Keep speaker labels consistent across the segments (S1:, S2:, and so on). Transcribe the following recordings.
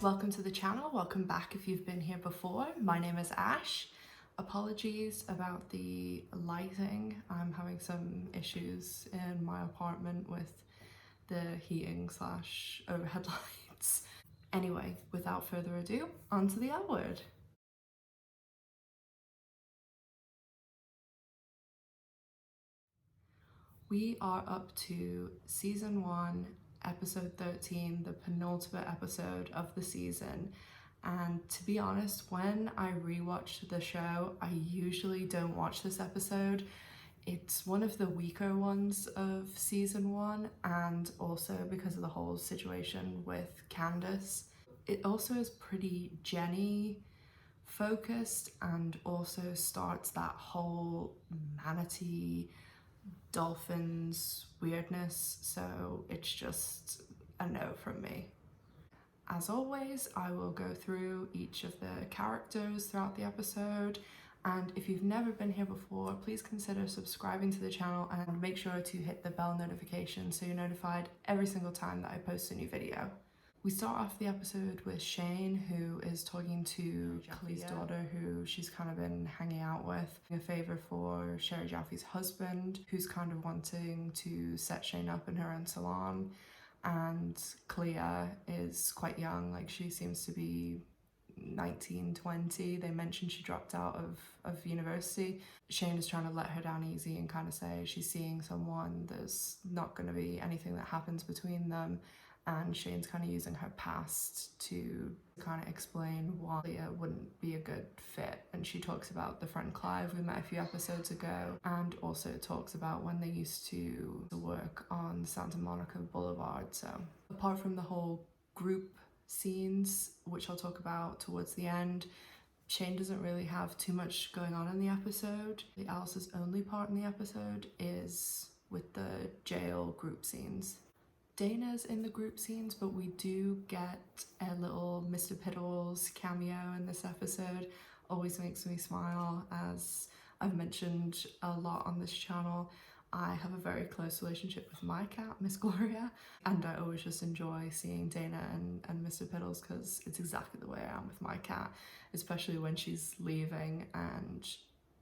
S1: Welcome to the channel, welcome back if you've been here before. My name is Ash. Apologies about the lighting. I'm having some issues in my apartment with the heating / overhead lights. Anyway, without further ado, on to the L word. We are up to season 1, episode 13, the penultimate episode of the season. And to be honest, when I rewatched the show, I usually don't watch this episode. It's one of the weaker ones of season 1, and also because of the whole situation with Candace. It also is pretty Jenny focused and also starts that whole manatee dolphins weirdness, so it's just a no from me. As always, I will go through each of the characters throughout the episode, and if you've never been here before, please consider subscribing to the channel and make sure to hit the bell notification so you're notified every single time that I post a new video. We start off the episode with Shane, who is talking to Jaffe's daughter, who she's kind of been hanging out with, a favour for Sherry Jaffe's husband, who's kind of wanting to set Shane up in her own salon. And Clea is quite young, like she seems to be 19, 20. They mentioned she dropped out of university. Shane is trying to let her down easy and kind of say she's seeing someone, there's not going to be anything that happens between them. And Shane's kind of using her past to kind of explain why Leah wouldn't be a good fit. And she talks about the friend Clive we met a few episodes ago, and also talks about when they used to work on Santa Monica Boulevard. So apart from the whole group scenes, which I'll talk about towards the end, Shane doesn't really have too much going on in the episode. Alice's only part in the episode is with the jail group scenes. Dana's in the group scenes, but we do get a little Mr. Piddles cameo in this episode. Always makes me smile. As I've mentioned a lot on this channel, I have a very close relationship with my cat, Miss Gloria, and I always just enjoy seeing Dana and Mr. Piddles because it's exactly the way I am with my cat, especially when she's leaving and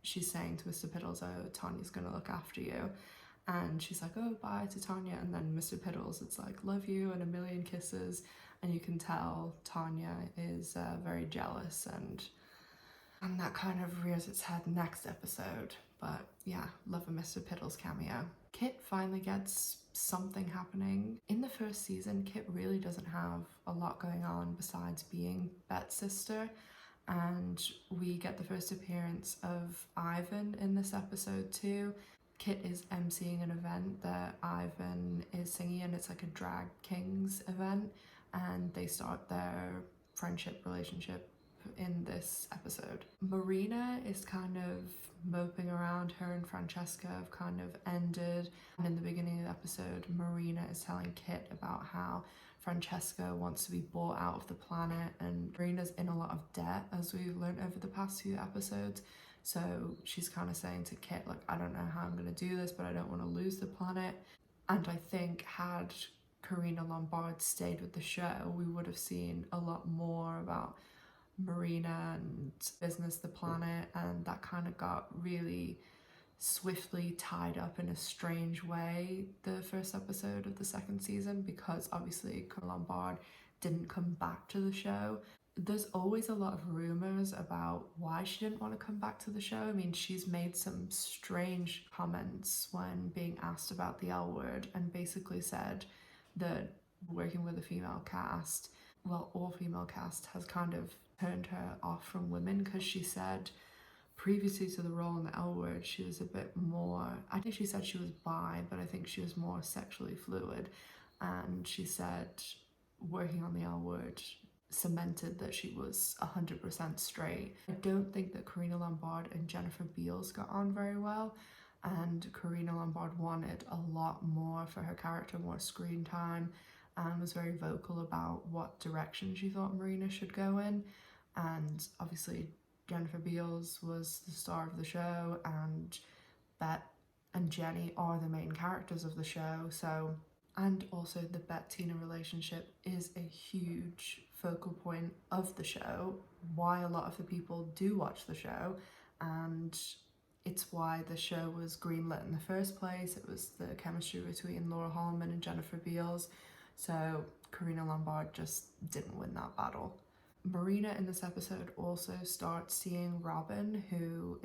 S1: she's saying to Mr. Piddles, oh, Tanya's gonna look after you. And she's like, oh, bye to Tanya. And then Mr. Piddles, it's like, love you and a million kisses. And you can tell Tanya is very jealous, and that kind of rears its head next episode. But yeah, love a Mr. Piddles cameo. Kit finally gets something happening. In the first season, Kit really doesn't have a lot going on besides being Bette's sister. And we get the first appearance of Ivan in this episode too. Kit is emceeing an event that Ivan is singing in. It's like a drag kings event, and they start their friendship relationship in this episode. Marina is kind of moping around. Her and Francesca have kind of ended, and in the beginning of the episode, Marina is telling Kit about how Francesca wants to be bought out of the planet, and Marina's in a lot of debt, as we've learned over the past few episodes. So she's kind of saying to Kit, like, I don't know how I'm going to do this, but I don't want to lose the planet. And I think had Karina Lombard stayed with the show, we would have seen a lot more about Marina and business, the planet, and that kind of got really swiftly tied up in a strange way the first episode of the second season, because obviously Karina Lombard didn't come back to the show. There's always a lot of rumors about why she didn't want to come back to the show. I mean, she's made some strange comments when being asked about the L word, and basically said that working with a female cast, well, all female cast, has kind of turned her off from women, because she said previously to the role in the L word, she was a bit more, I think she said she was bi, but I think she was more sexually fluid. And she said working on the L word cemented that she was 100% straight. I don't think that Karina Lombard and Jennifer Beals got on very well, and Karina Lombard wanted a lot more for her character, more screen time, and was very vocal about what direction she thought Marina should go in. And obviously Jennifer Beals was the star of the show, and Bette and Jenny are the main characters of the show, so And also the Bette-Tina relationship is a huge focal point of the show, why a lot of the people do watch the show, and it's why the show was greenlit in the first place. It was the chemistry between Laura Holloman and Jennifer Beals, so Karina Lombard just didn't win that battle. Marina in this episode also starts seeing Robin, who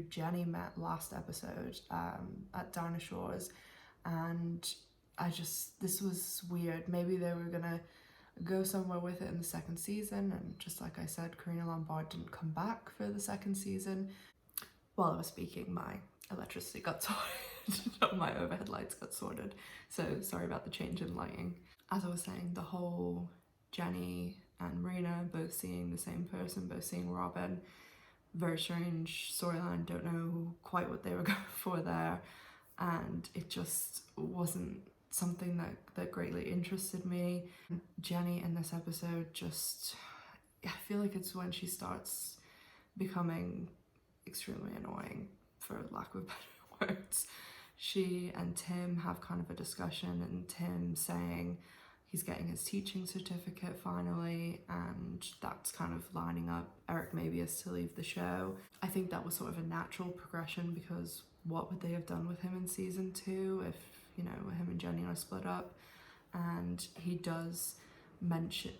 S1: Jenny met last episode at Dinah Shores, and this was weird. Maybe they were gonna go somewhere with it in the second season, and just like I said, Karina Lombard didn't come back for the second season. While I was speaking, my electricity got sorted, my overhead lights got sorted, so sorry about the change in lighting. As I was saying, the whole Jenny and Marina both seeing the same person, both seeing Robin, very strange storyline, don't know quite what they were going for there, and it just wasn't something that greatly interested me. Jenny in this episode just, I feel like it's when she starts becoming extremely annoying, for lack of better words. She and Tim have kind of a discussion, and Tim saying he's getting his teaching certificate finally, and that's kind of lining up Eric Mabius to leave the show. I think that was sort of a natural progression, because what would they have done with him in season 2 if, you know, him and Jenny are split up? And he does mention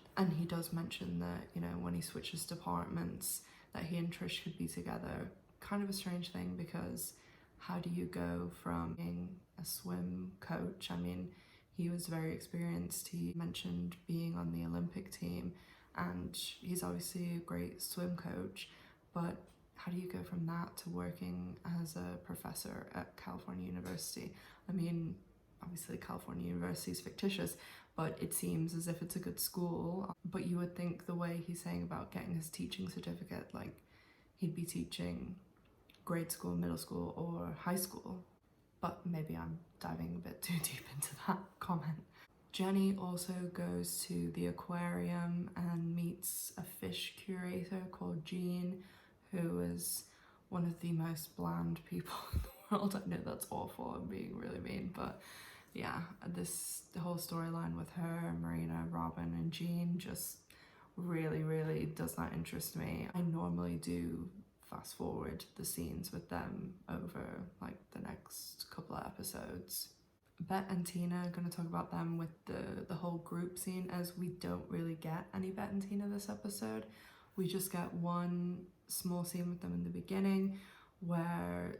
S1: that, you know, when he switches departments, that he and Trish could be together. Kind of a strange thing, because how do you go from being a swim coach? I mean, he was very experienced. He mentioned being on the Olympic team, and he's obviously a great swim coach, but how do you go from that to working as a professor at California University? I mean, obviously California University is fictitious, but it seems as if it's a good school. But you would think the way he's saying about getting his teaching certificate, like he'd be teaching grade school, middle school, or high school. But maybe I'm diving a bit too deep into that comment. Jenny also goes to the aquarium and meets a fish curator called Jean, who is one of the most bland people in the world. I know that's awful, I'm being really mean, but yeah, the whole storyline with her, Marina, Robin, and Jean just really does not interest me. I normally do fast forward the scenes with them over like the next couple of episodes. Bette and Tina are going to talk about them with the whole group scene, as we don't really get any Bette and Tina this episode. We just get one small scene with them in the beginning where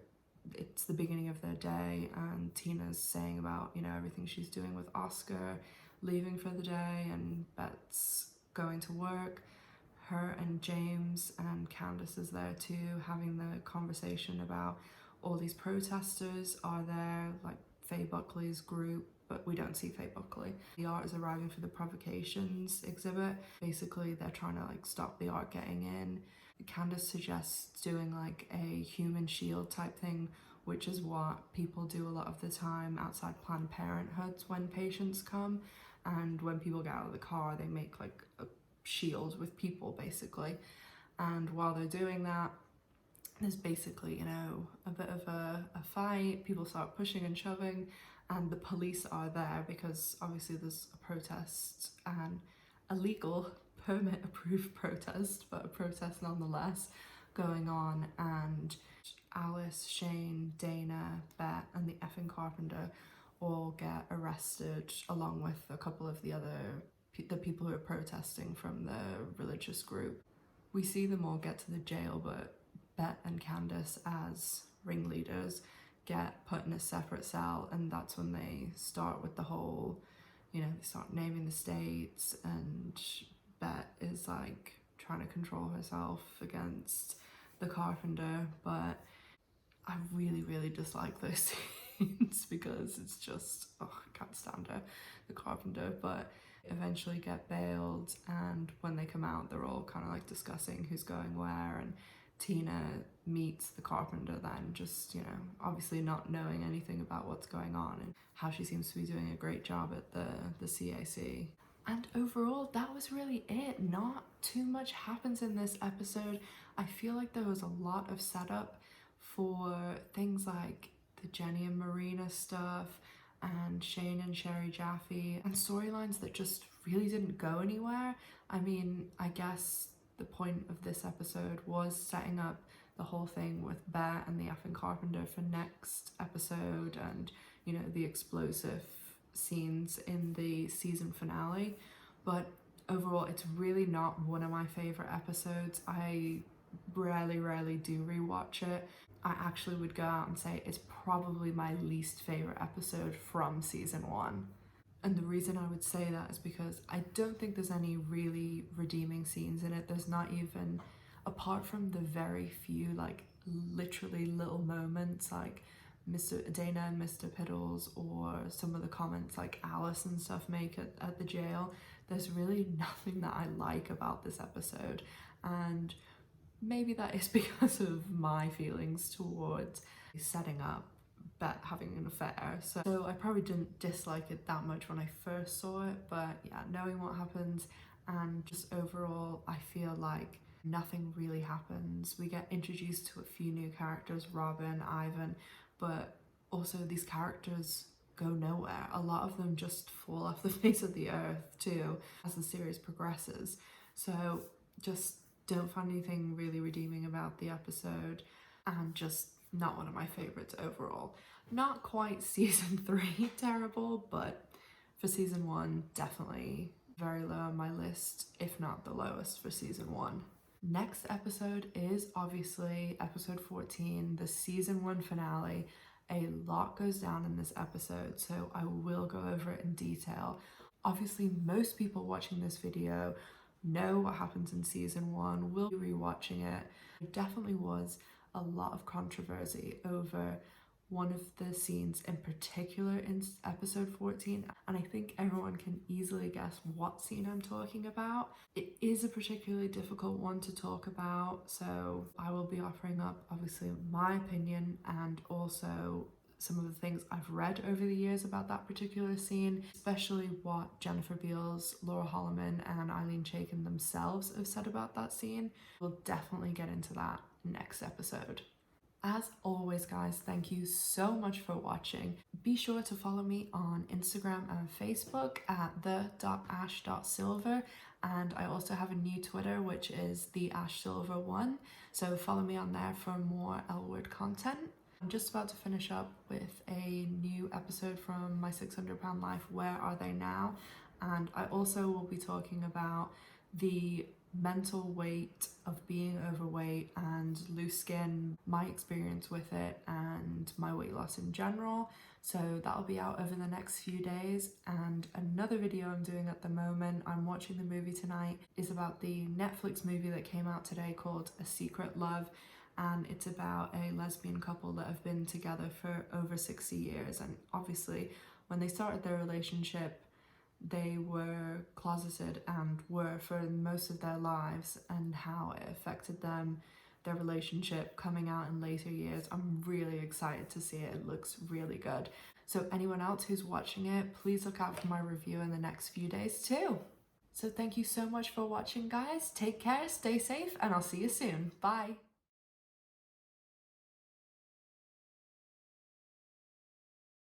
S1: it's the beginning of their day, and Tina's saying about, you know, everything she's doing with Oscar, leaving for the day, and Bette's going to work. Her and James and Candace is there too, having the conversation about all these protesters are there, like Faye Buckley's group, but we don't see Faye Buckley. The art is arriving for the provocations exhibit. Basically, they're trying to like stop the art getting in. Candace suggests doing like a human shield type thing, which is what people do a lot of the time outside Planned Parenthoods when patients come, and when people get out of the car, they make like a shield with people basically. And while they're doing that, there's basically, you know, a bit of a fight. People start pushing and shoving, and the police are there because obviously there's a protest, an illegal permit approved protest, but a protest nonetheless going on. And Alice, Shane, Dana, Bette, and the effing carpenter all get arrested, along with a couple of the people who are protesting from the religious group. We see them all get to the jail, but Bette and Candace, as ringleaders, get put in a separate cell, and that's when they start with the whole, you know, they start naming the states, and Bette is like trying to control herself against the carpenter. But I really dislike those scenes because it's just, oh, I can't stand her, the carpenter. But eventually get bailed, and when they come out, they're all kind of like discussing who's going where, and Tina meets the carpenter then, just, you know, obviously not knowing anything about what's going on, and how she seems to be doing a great job at the CAC. And overall, that was really it. Not too much happens in this episode. I feel like there was a lot of setup for things like the Jenny and Marina stuff, and Shane and Sherry Jaffe, and storylines that just really didn't go anywhere. I mean, I guess the point of this episode was setting up the whole thing with Bette and the effing carpenter for next episode, and you know, the explosive scenes in the season finale. But overall, it's really not one of my favorite episodes. I rarely do rewatch it. I actually would go out and say it's probably my least favorite episode from season 1. And the reason I would say that is because I don't think there's any really redeeming scenes in it. There's not even, apart from the very few like literally little moments like Mr. Dana and Mr. Piddles, or some of the comments like Alice and stuff make at the jail, there's really nothing that I like about this episode. And maybe that is because of my feelings towards setting up Bette having an affair. So I probably didn't dislike it that much when I first saw it, but yeah, knowing what happens and just overall, I feel like nothing really happens. We get introduced to a few new characters, Robin, Ivan, but also these characters go nowhere. A lot of them just fall off the face of the earth too as the series progresses. So just don't find anything really redeeming about the episode, and just not one of my favorites overall. Not quite season 3 terrible, but for season 1, definitely very low on my list, if not the lowest for season 1. Next episode is obviously episode 14, the season 1 finale. A lot goes down in this episode, so I will go over it in detail. Obviously, most people watching this video know what happens in season 1, will be rewatching it. There definitely was a lot of controversy over one of the scenes in particular in episode 14, and I think everyone can easily guess what scene I'm talking about. It is a particularly difficult one to talk about, so I will be offering up obviously my opinion and also some of the things I've read over the years about that particular scene, especially what Jennifer Beals, Laura Holloman and Eileen Chaikin themselves have said about that scene. We'll definitely get into that next episode. As always guys, thank you so much for watching. Be sure to follow me on Instagram and Facebook at the.ash.silver, and I also have a new Twitter which is the ashsilver1, so follow me on there for more L-word content. I'm just about to finish up with a new episode from My 600 Pound Life, Where Are They Now? And I also will be talking about the mental weight of being overweight and loose skin, my experience with it and my weight loss in general. So that'll be out over the next few days. And another video I'm doing at the moment, I'm watching the movie tonight, is about the Netflix movie that came out today called A Secret Love. And it's about a lesbian couple that have been together for over 60 years. And obviously, when they started their relationship, they were closeted and were for most of their lives, and how it affected them, their relationship coming out in later years. I'm really excited to see it. It looks really good. So anyone else who's watching it, please look out for my review in the next few days too. So thank you so much for watching guys. Take care, stay safe, and I'll see you soon. Bye.